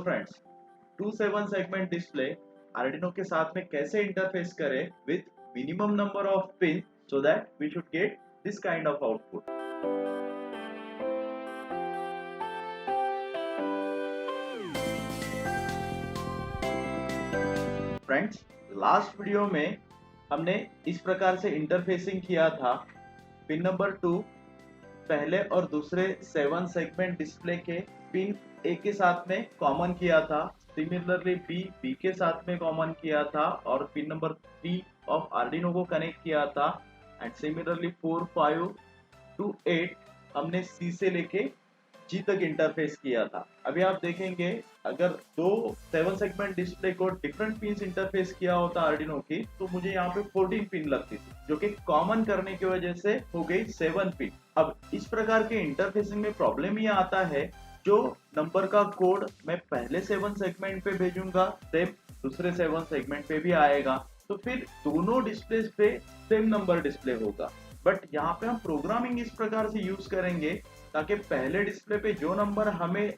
Friends, 2 7 segment display Arduino के साथ में कैसे इंटरफेस करें with minimum number of pin so that we should get this kind of output. Friends, last video में हमने इस प्रकार से इंटरफेसिंग किया था। पिन नंबर 2 पहले और दूसरे 7 सेगमेंट डिस्प्ले के पिन ए के साथ में कॉमन किया था। सिमिलरली बी के साथ में कॉमन किया था और पिन नंबर 3 ऑफ आर्डिनो को कनेक्ट किया था। एंड सिमिलरली 4 5 to 8 हमने सी से लेके जी तक इंटरफेस किया था। अभी आप देखेंगे अगर दो 7 सेगमेंट डिस्प्ले को डिफरेंट पिन इंटरफेस किया होता आर्डिनो की तो मुझे यहाँ पे 14 पिन लगती थी, जो कि कॉमन करने की वजह से हो गई 7 पिन। अब इस प्रकार के इंटरफेसिंग में प्रॉब्लम ये आता है, जो नंबर का कोड मैं पहले 7 सेगमेंट पे भेजूंगा सेम दूसरे 7 सेगमेंट पे भी आएगा, तो फिर दोनों डिस्प्ले पे सेम नंबर डिस्प्ले होगा। बट यहाँ पे हम प्रोग्रामिंग इस प्रकार से यूज करेंगे ताकि पहले डिस्प्ले पे जो नंबर हमें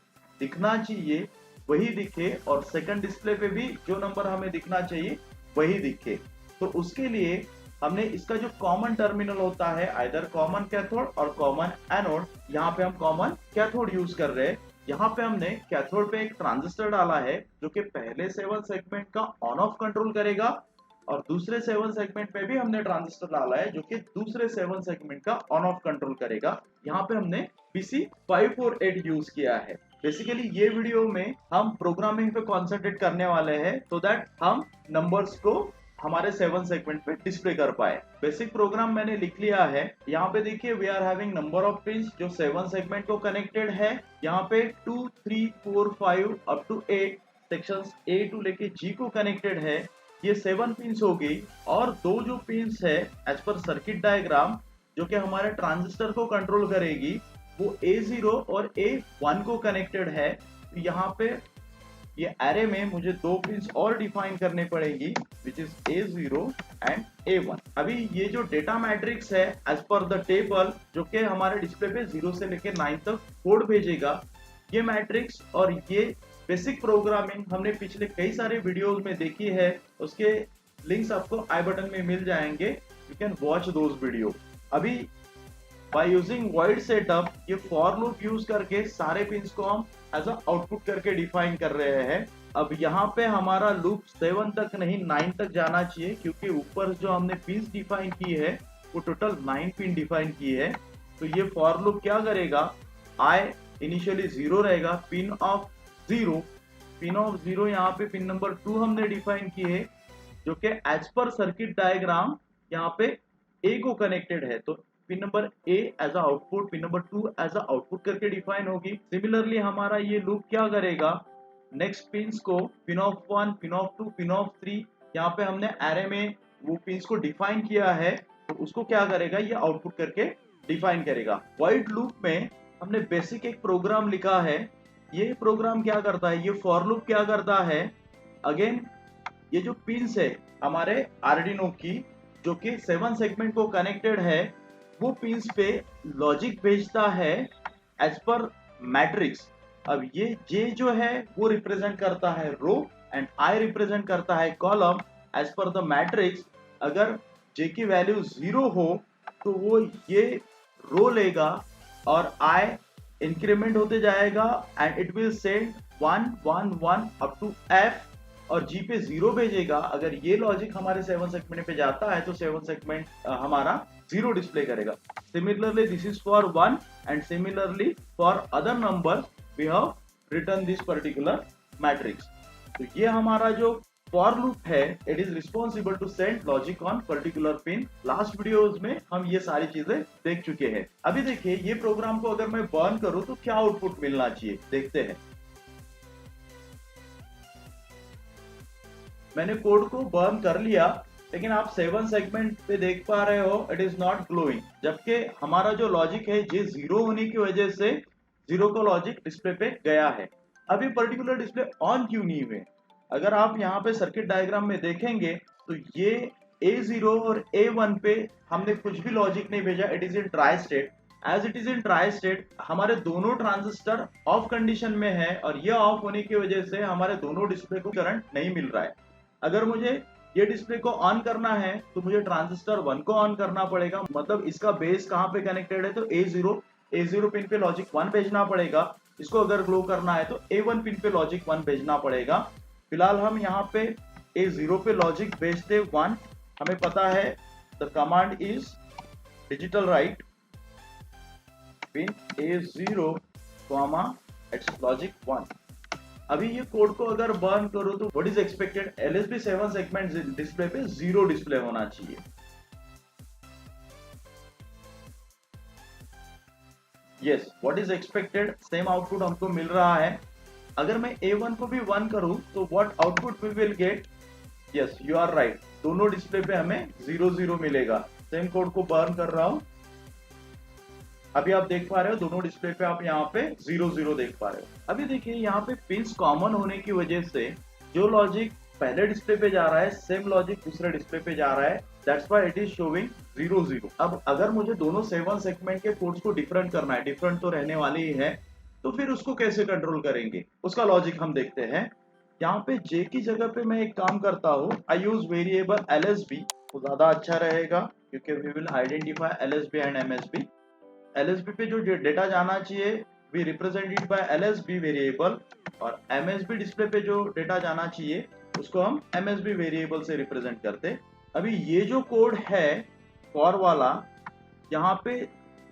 दिखना चाहिए वही दिखे और सेकंड डिस्प्ले पे भी जो नंबर हमें दिखना चाहिए वही दिखे। तो उसके लिए हमने इसका जो कॉमन टर्मिनल होता है, आइदर कॉमन कैथोड और कॉमन एनोड, यहाँ पे हम कॉमन कैथोड यूज कर रहे हैं। यहाँ पे हमने कैथोड पे एक ट्रांजिस्टर डाला है जो कि पहले 7 सेगमेंट का ऑन ऑफ कंट्रोल करेगा और दूसरे 7 सेगमेंट पे भी हमने ट्रांजिस्टर डाला है जो कि दूसरे 7 सेगमेंट का ऑन ऑफ कंट्रोल करेगा। यहाँ पे हमने BC548 यूज किया है। बेसिकली ये वीडियो में हम प्रोग्रामिंग पे कॉन्सेंट्रेट करने वाले हैं so that हम नंबर्स को हमारे 7 सेगमेंट पे डिस्प्ले कर पाए। बेसिक प्रोग्राम मैंने लिख लिया है। यहाँ पे देखिए we are having number of pins जो 7 सेगमेंट को कनेक्टेड है। यहाँ पे 2 3 4 5 up to 8 sections A to लेके G को कनेक्टेड है। ये 7 पिन्स हो गई और दो जो पिन्स है एज पर सर्किट डायग्राम जो कि हमारे ट्रांजिस्टर को कंट्रोल करेगी वो A0 और A1 को कनेक्टेड है। तो यहाँ पे ये एरे में मुझे दो पिन्स और डिफाइन करने पड़ेगी which is A0 and A1। अभी ये जो डेटा मैट्रिक्स है एज पर द टेबल जो कि हमारे डिस्प्ले पे 0 से लेकर 9 तक कोड भेजेगा, ये मैट्रिक्स और ये बेसिक प्रोग्रामिंग हमने पिछले कई सारे वीडियोस में देखी है। उसके लिंक्स आपको आई बटन में मिल जाएंगे, you can watch those video. अभी बाय यूजिंग वॉइड सेटअप ये फॉर लूप यूज करके सारे पिन्स को हम एज अ आउटपुट करके डिफाइन कर रहे हैं। अब यहाँ पे हमारा लूप 7 तक नहीं 9 तक जाना चाहिए क्योंकि ऊपर जो हमने पिन्स डिफाइन की है वो टोटल 9 पिन डिफाइन की है। तो ये फॉर लूप क्या करेगा, आई इनिशियली 0 रहेगा, पिन ऑफ 0 यहाँ पे पिन नंबर 2 हमने डिफाइन की है जो कि एज पर सर्किट डायग्राम यहाँ पे A को कनेक्टेड है। तो pin number A as a output, pin number 2 as a output करके डिफाइन होगी। सिमिलरली हमारा ये लूप क्या करेगा, नेक्स्ट पिन्स को pin of 1 pin of 2 pin of 3 यहाँ पे हमने एरे में वो पिन्स को डिफाइन किया है तो उसको क्या करेगा, ये आउटपुट करके डिफाइन करेगा। वाइड लूप में हमने बेसिक एक प्रोग्राम लिखा है। ये प्रोग्राम क्या करता है, ये फॉर लूप क्या करता है, अगेन ये जो पिन्स है हमारे आर्डिनो की जो कि 7 सेगमेंट को कनेक्टेड है वो पिन्स पे लॉजिक भेजता है एज पर मैट्रिक्स। अब ये J जो है वो रिप्रेजेंट करता है रो एंड I रिप्रेजेंट करता है column as per the matrix. अगर J की वैल्यू 0 हो तो वो ये रो लेगा और I इंक्रीमेंट होते जाएगा and it will send 1 1 1 up to F और G पे 0 भेजेगा। अगर ये लॉजिक हमारे 7 सेगमेंट पे जाता है तो 7 सेगमेंट हमारा 0 डिस्प्ले करेगा। Similarly this is for 1 and similarly for other number we have written this particular matrix. तो ये हमारा जो फॉर लूप है it is responsible to send logic on particular pin. Last videos में हम ये सारी चीजें देख चुके हैं। अभी देखिए ये प्रोग्राम को अगर मैं बर्न करूं तो क्या आउटपुट मिलना चाहिए, देखते हैं। मैंने कोड को बर्न कर लिया लेकिन आप 7 सेगमेंट पे देख पा रहे हो इट इज नॉट ग्लोइंग, जबकि हमारा जो लॉजिक है ये 0 होने की वजह से 0 का लॉजिक डिस्प्ले पे गया है। अभी पर्टिकुलर डिस्प्ले ऑन क्यों नहीं हुए, अगर आप यहाँ पे सर्किट डायग्राम में देखेंगे तो ये A0 और A1 पे हमने कुछ भी लॉजिक नहीं भेजा, it is in tri state as it is in tri state हमारे दोनों ट्रांजिस्टर ऑफ कंडीशन में है और ये ऑफ होने की वजह से हमारे दोनों डिस्प्ले को करंट नहीं मिल रहा है। अगर मुझे ये डिस्प्ले को ऑन करना है तो मुझे ट्रांजिस्टर 1 को ऑन करना पड़ेगा, मतलब इसका बेस कहां पे कनेक्टेड है तो A0 पिन पे लॉजिक 1 भेजना पड़ेगा। इसको अगर ग्लो करना है तो A1 पिन पे लॉजिक 1 भेजना पड़ेगा। फिलहाल हम यहाँ पे A0 पे लॉजिक भेजते 1, हमें पता है the command is digital right pin A0 it's logic 1। अभी ये कोड को अगर बर्न करो तो what is expected, LSB 7 segment display पे 0 डिस्प्ले होना चाहिए। Yes, what is expected same output हमको मिल रहा है। अगर मैं A1 को भी 1 करूं तो what output we will get, yes you are right, दोनों डिस्प्ले पे हमें 0 मिलेगा। सेम कोड को बर्न कर रहा हूं, अभी आप देख पा रहे हो दोनों डिस्प्ले पे आप यहाँ पे 0 देख पा रहे हो। अभी देखिए यहाँ पे पिंस कॉमन होने की वजह से जो लॉजिक पहले डिस्प्ले पे जा रहा है सेम लॉजिक दूसरे डिस्प्ले पे जा रहा है, that's why it is showing 0 अब अगर मुझे दोनों 7 सेगमेंट के कोड्स को डिफरेंट करना है, डिफरेंट तो रहने वाले ही है, तो फिर उसको कैसे कंट्रोल करेंगे उसका लॉजिक हम देखते हैं। यहाँ पे J की जगह पे मैं एक काम करता हूँ, आई यूज वेरिएबल LSB, तो ज्यादा अच्छा रहेगा क्योंकि we will identify LSB and MSB। LSB पे जो डेटा जाना चाहिए we represented by LSB variable, और MSB डिस्प्ले पे जो डेटा जाना चाहिए उसको हम MSB वेरिएबल से रिप्रेजेंट करते। अभी ये जो कोड है फॉर वाला, यहाँ पे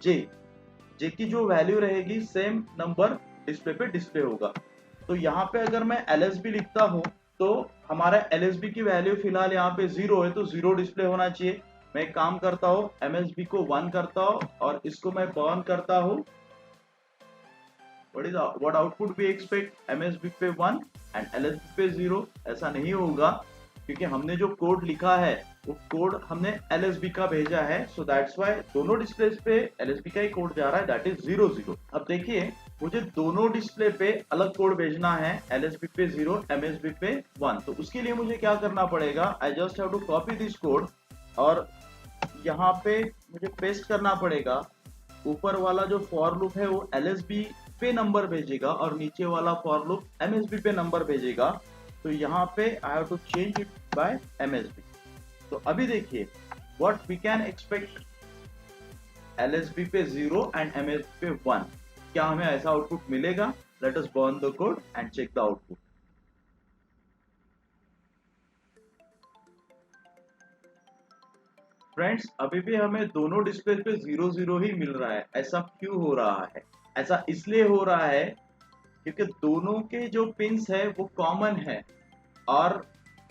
J की जो वैल्यू रहेगी सेम नंबर डिस्प्ले पे डिस्प्ले होगा। तो यहाँ पे अगर मैं LSB लिखता हूँ तो हमारा LSB की वैल्यू फिलहाल यहाँ पे 0 है तो 0 डिस्प्ले होना चाहिए। मैं एक काम करता हूँ MSB को 1 करता हूँ और इसको मैं बर्न करता हूँ। what output we expect, MSB पे 1 एंड LSB पे 0। ऐसा नहीं होगा क्योंकि हमने जो कोड लिखा है वो कोड हमने LSB का भेजा है, सो दैट्स व्हाई दोनों डिस्प्लेस पे LSB का ही कोड जा रहा है, दैट इज 0 अब देखिए मुझे दोनों डिस्प्ले पे अलग कोड भेजना है, LSB पे 0 MSB पे 1। तो उसके लिए मुझे क्या करना पड़ेगा, I just have to copy this code और यहाँ पे मुझे पेस्ट करना पड़ेगा। ऊपर वाला जो फॉर लूप है वो LSB पे नंबर भेजेगा और नीचे वाला फॉर लूप MSB पे नंबर भेजेगा। तो यहाँ पे I have to change it by MSB। तो अभी देखिए what we can expect, LSB पे 0 एंड MSB पे 1, क्या हमें ऐसा आउटपुट मिलेगा? Let us burn the code and check the output. Friends अभी भी हमें दोनों डिस्प्ले पे 0 ही मिल रहा है। ऐसा क्यों हो रहा है? ऐसा इसलिए हो रहा है क्योंकि दोनों के जो पिंस है वो कॉमन है और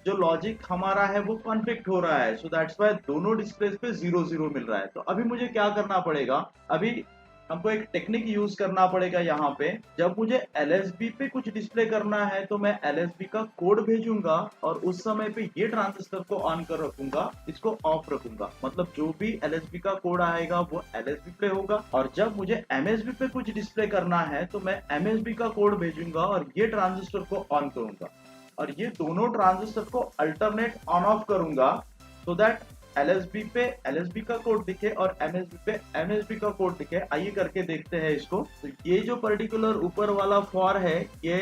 जो लॉजिक हमारा है वो कॉन्फ्लिक्ट हो रहा है, सो दैट्स व्हाई दोनों डिस्प्लेस पे 0 मिल रहा है। तो अभी मुझे क्या करना पड़ेगा, अभी हमको एक टेक्निक यूज करना पड़ेगा। यहाँ पे जब मुझे LSB पे कुछ डिस्प्ले करना है तो मैं LSB का कोड भेजूंगा और उस समय पे ये ट्रांजिस्टर को ऑन कर रखूंगा, इसको ऑफ रखूंगा, मतलब जो भी LSB का कोड आएगा वो LSB पे होगा। और जब मुझे MSB पे कुछ डिस्प्ले करना है तो मैं MSB का कोड भेजूंगा और ये ट्रांजिस्टर को ऑन करूंगा और ये दोनों ट्रांजिस्टर को अल्टरनेट ऑन ऑफ करूंगा सो दैट LSB पे LSB का कोड दिखे और MSB पे MSB का कोड दिखे। आइए करके देखते हैं इसको। तो ये जो पर्टिकुलर ऊपर वाला फॉर है ये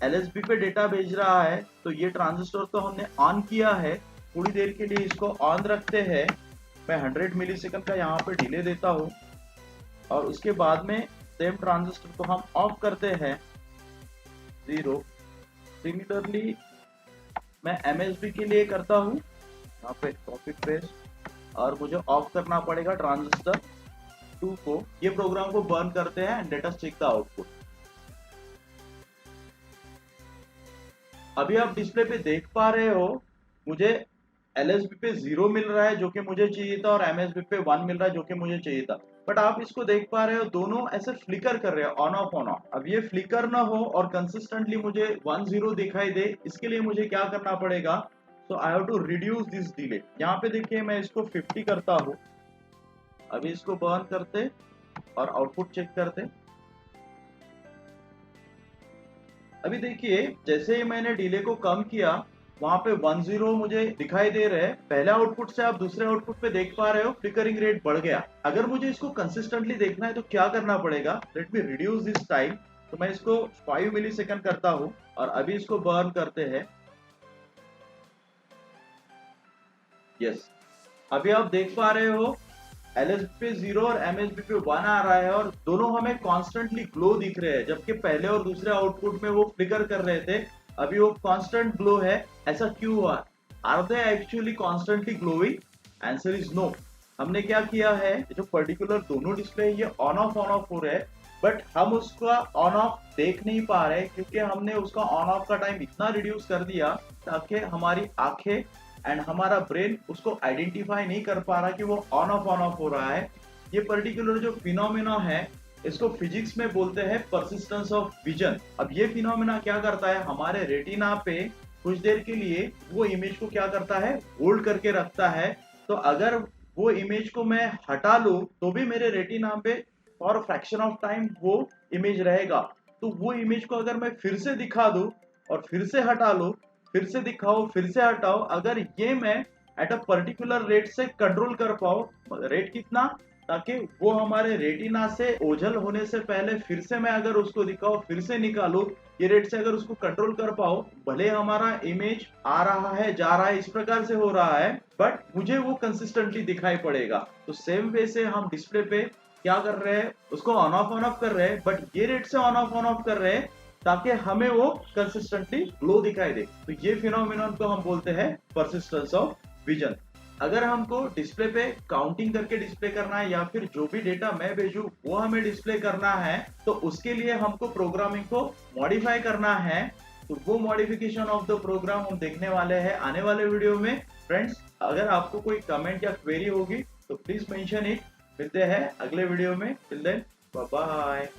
LSB पे डेटा भेज रहा है, तो ये ट्रांजिस्टर तो हमने ऑन किया है, थोड़ी देर के लिए इसको ऑन रखते हैं। मैं 100 मिलीसेकंड का यहाँ पे डिले देता हूँ और उसके बाद में सेम ट्रांजिस्टर को हम ऑफ करते हैं 0। सिमिलरली मैं MSB के लिए करता हूँ, यहाँ पे कॉपी पेस्ट और मुझे ऑफ करना पड़ेगा ट्रांजिस्टर 2 को। ये प्रोग्राम को बर्न करते हैं and let us check the output. अभी आप डिस्प्ले पे देख पा रहे हो मुझे LSB पे 0 मिल रहा है जो कि मुझे चाहिए था और MSB पे 1 मिल रहा है जो कि मुझे चाहिए था। बट आप इसको देख पा रहे हो दोनों ऐसे फ्लिकर कर रहे हैं, ऑन ऑफ ऑन ऑफ। अब ये फ्लिकर ना हो और कंसिस्टेंटली मुझे 1-0 दिखाई दे, इसके लिए मुझे क्या करना पड़ेगा, तो I have to reduce this delay. यहाँ पे देखिए मैं इसको 50 करता हूँ। अभी इसको बर्न करते और आउटपुट चेक करते। अभी देखिए जैसे ही मैंने डिले को कम किया वहां पे 10 मुझे दिखाई दे रहे हैं। पहले आउटपुट से आप दूसरे आउटपुट पे देख पा रहे हो फ्लिकरिंग रेट बढ़ गया। अगर मुझे इसको कंसिस्टेंटली देखना है तो क्या करना पड़ेगा, let me reduce this time. तो मैं इसको 5 मिली सेकेंड करता हूं और अभी इसको बर्न करते हैं। यस, अभी आप देख पा रहे हो LSB पे 0 और MSB पे 1 आ रहा है और दोनों हमें कॉन्स्टेंटली ग्लो दिख रहे हैं, जबकि पहले और दूसरे आउटपुट में वो फ्लिकर कर रहे थे, अभी वो कांस्टेंट ग्लो है। ऐसा क्यों हुआ? Are they actually constantly glowing? Answer is no. हमने क्या किया है, जो पर्टिकुलर दोनों डिस्प्ले ये ऑन ऑफ हो रहे हैं, बट हम उसका ऑन ऑफ देख नहीं पा रहे क्योंकि हमने उसका ऑन ऑफ का टाइम इतना रिड्यूस कर दिया ताकि हमारी आंखें एंड हमारा ब्रेन उसको आइडेंटिफाई नहीं कर पा रहा कि वो ऑन ऑफ हो रहा है। ये पर्टिकुलर जो फिनोमेना है इसको फिजिक्स में बोलते हैं परसिस्टेंस ऑफ विजन। अब ये फिनोमेना क्या करता है, हमारे रेटिना पे कुछ देर के लिए वो इमेज को क्या करता है, होल्ड करके रखता है। तो अगर वो इमेज को मैं हटा लूं तो भी मेरे रेटिना पे फॉर फ्रैक्शन ऑफ टाइम वो इमेज रहेगा। तो वो इमेज को अगर मैं फिर से दिखा दूं और फिर से हटा लूं, फिर से दिखाओ फिर से हटाओ, अगर ये मैं एट अ पर्टिकुलर रेट से कंट्रोल कर पाओ, रेट कितना, ताकि वो हमारे रेटिना से ओझल होने से पहले फिर से मैं अगर उसको दिखाऊं फिर से निकालू, ये रेट से अगर उसको कंट्रोल कर पाओ, भले हमारा इमेज आ रहा है जा रहा है इस प्रकार से हो रहा है, बट मुझे वो कंसिस्टेंटली दिखाई पड़ेगा। तो सेम वे से हम डिस्प्ले पे क्या कर रहे हैं, उसको ऑन ऑफ कर रहे हैं, बट ये रेट से ऑन ऑफ कर रहे हैं ताकि हमें वो कंसिस्टेंटली ग्लो दिखाई दे। तो ये फिनोमिनन को हम बोलते हैं परसिस्टेंस ऑफ विजन। अगर हमको डिस्प्ले पे काउंटिंग करके डिस्प्ले करना है या फिर जो भी डेटा मैं भेजूं वो हमें डिस्प्ले करना है, तो उसके लिए हमको प्रोग्रामिंग को मॉडिफाई करना है। तो वो मॉडिफिकेशन ऑफ द प्रोग्राम हम देखने वाले हैं आने वाले वीडियो में। फ्रेंड्स, अगर आपको कोई कमेंट या क्वेरी होगी तो प्लीज मेंशन इट। मिलते हैं अगले वीडियो में। Till then bye bye.